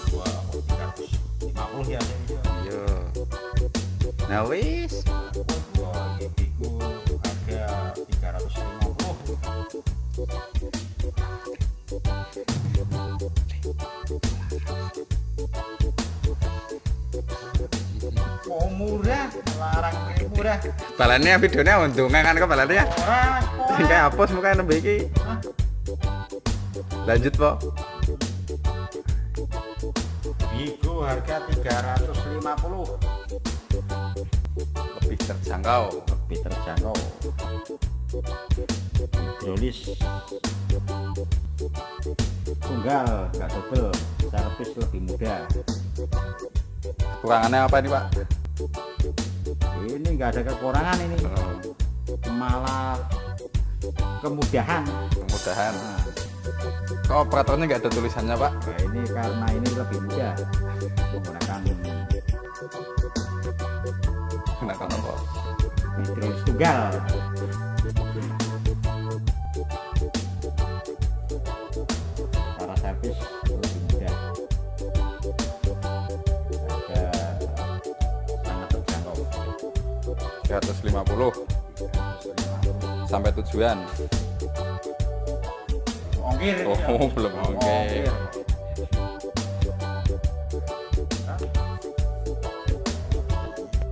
dua 350 ya Iya. Nah wis. itu harga 350. Oh murah, larang murah. Balannya videonya untungnya kan kok balannya. Orang, Kayak hapus muka nembe iki. Lanjut, Po. Bigo harga 350. Lebih terjangkau. Lebih terjangkau. Hidrolis tunggal, nggak double, servis lebih mudah. Kekurangannya apa nih, Pak? Ini nggak ada kekurangan ini, malah kemudahan. Kemudahan. Nah, Kok operatornya nggak ada tulisannya, Pak? nah ini karena ini lebih mudah menggunakan Gunakan apa? hidrolis tunggal. Cara servis lebih mudah. Harga sangat terjangkau. 350 sampai tujuan. Ongkir. Oh, belum ongkir.